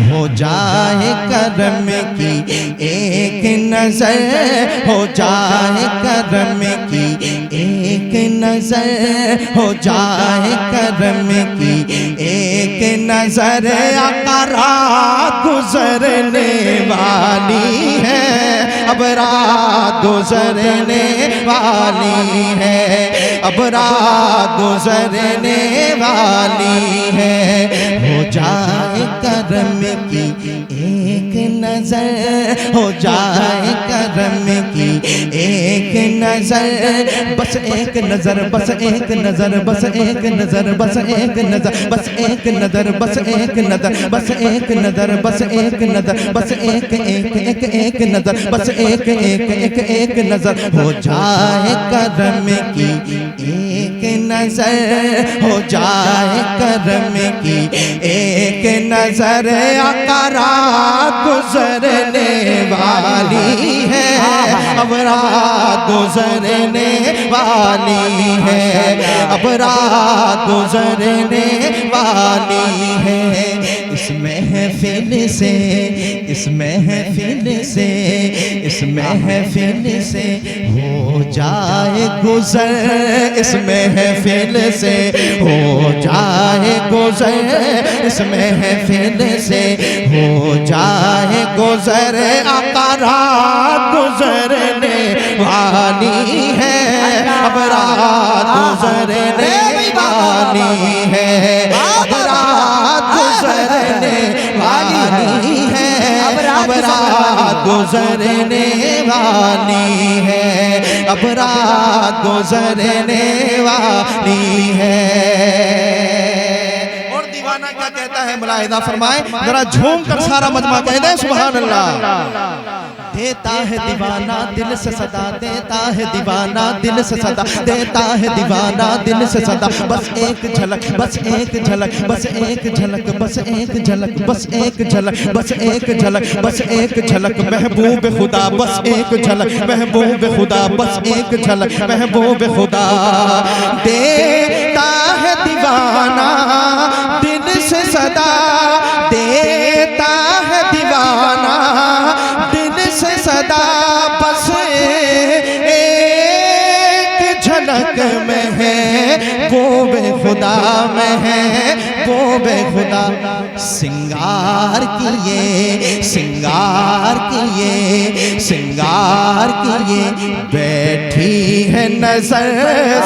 हो जाए करम की एक नजर, हो जाए करम की एक नजर, हो जाए करम की एक नजर। आका रात गुजरने वाली है, अब रात गुजरने वाली है, अब रात गुजरने वाली है। हो जाए करम की एक नजर, हो जाए करम की एक नजर, बस एक नजर, बस एक नजर, बस एक नजर, बस एक नजर, बस एक नजर, बस एक नजर, बस एक नजर, बस एक नजर, बस एक एक नजर, बस एक एक नजर। हो जाए करम की एक नजर, हो जाए करम की एक नजर। आका रात गुजरने वाली है, अब रात गुजरने वाली है, अब रात गुजरने वाली है। इस महफिल से, इस महफिल से, इस महफिल से हो जाए गुजर, इस महफिल से हो जाए गुजर, इस महफिल से हो जाए गुजर। आका रात गुजरने वाली है, अब रात गुजरने वाली है, अब रात गुजरने वाली है, अब रात गुजरने वाली है, अब रात गुजरने वाली है। और दीवाना क्या कहता है, मुलाहिजा फरमाए, जरा झूम कर सारा मजमा कह दे सुभान अल्लाह। देता है दीवाना दिल से सदा, देता है दीवाना दिल से सदा, देता है दीवाना दिल से सदा। बस एक झलक, बस एक झलक, बस एक झलक, बस एक झलक, बस एक झलक, बस एक झलक, बस एक झलक महबूब खुदा, बस एक झलक महबूब खुदा, बस एक झलक महबूब खुदा। देता है दीवाना दिल से सदा, देता है दीवाना से सदा, बस एक झलक में है वो बेखुदा में है वो बेखुदा। सिंगार किए, सिंगार किए, सिंगार किए बैठी है नजर,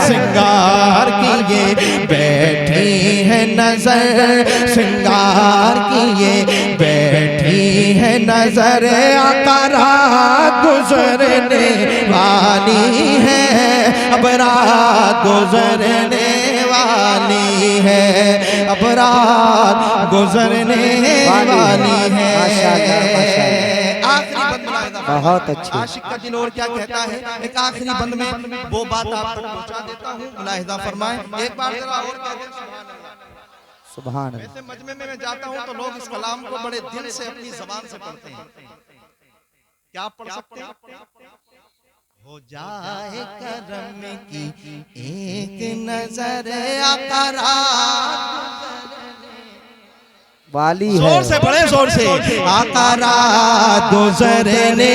सिंगार किए बैठी है नजर, सिंगार किए बैठी है नजर। आका रात गुजरने वाली है, अब रात गुजरने वाली है, अब रात गुजरने वाली है। बहुत अच्छी। आशिक का दिल और क्या कहता है, एक आखिरी बंद में वो बात आप तक पहुंचा देता हूँ, मुलाहिजा फरमाएं। एक बार जरा और कह दें सुभान अल्लाह। वैसे मजमे में मैं जाता हूँ तो लोग इस कलाम को बड़े दिल से अपनी जबान से पढ़ते हैं, क्या पढ़ सकते हैं? हो जाए करम की एक नजर, आका रात वाली है, जोर से बड़े जोर से, आका रात गुजरने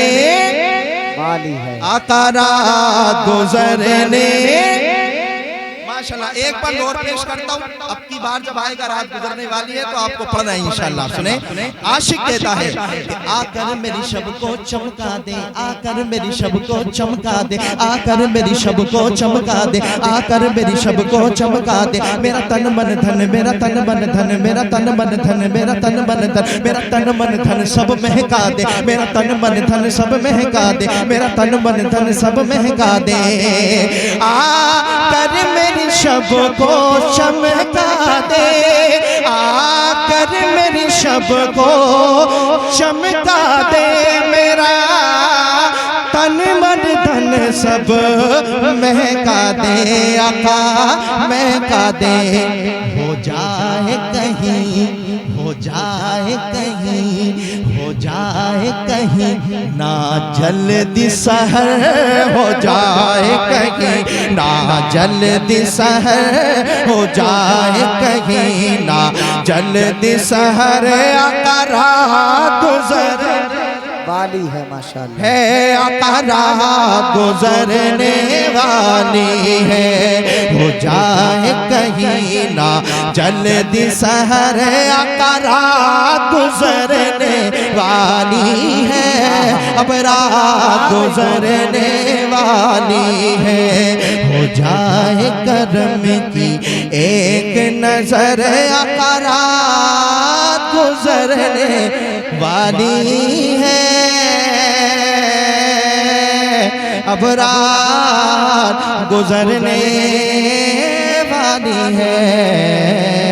वाली है, आका रात गुजरने। माशाल्लाह एक बार और पेश करता हूँ, अब की बार जब आएगा रात गुजरने वाली है तो आपको पढ़ना है इंशाल्लाह। सुने, आशिक कहता है कि आकर मेरी शब को चमका दे, आकर मेरी शब को चमका दे, आकर मेरी शब को चमका दे, आकर मेरी शब को चमका दे। मेरा तन मन धन, मेरा तन मन धन, मेरा तन मन धन, मेरा तन मन धन, मेरा तन मन धन सब महका दे, मेरा तन मन धन सब महका दे, मेरा तन मन धन सब महका दे। आकर मेरी शब को चमका दे, आकर मेरी शब को चमका दे, मेरा तन मन धन सब महका दे, आका महका दे। हो जाए कहीं, हो जाए कहीं, हो जाए कहीं ना जल्दी सहर, हो जाए कहीं ना जल्दी सहर, हो जाए कहीं ना जल्दी सहर, आका रात गुजर वाली है माशाअल्लाह। है, आका रात गुजरने वाली है, हो जाए कहीं ना जल्दी सहर, आका रात गुजरने वाली है, अब रात गुजरने वाली है, हो जाए करम की एक नजर, आका रात गुजरने वाली है, अब रात गुजरने वाली है।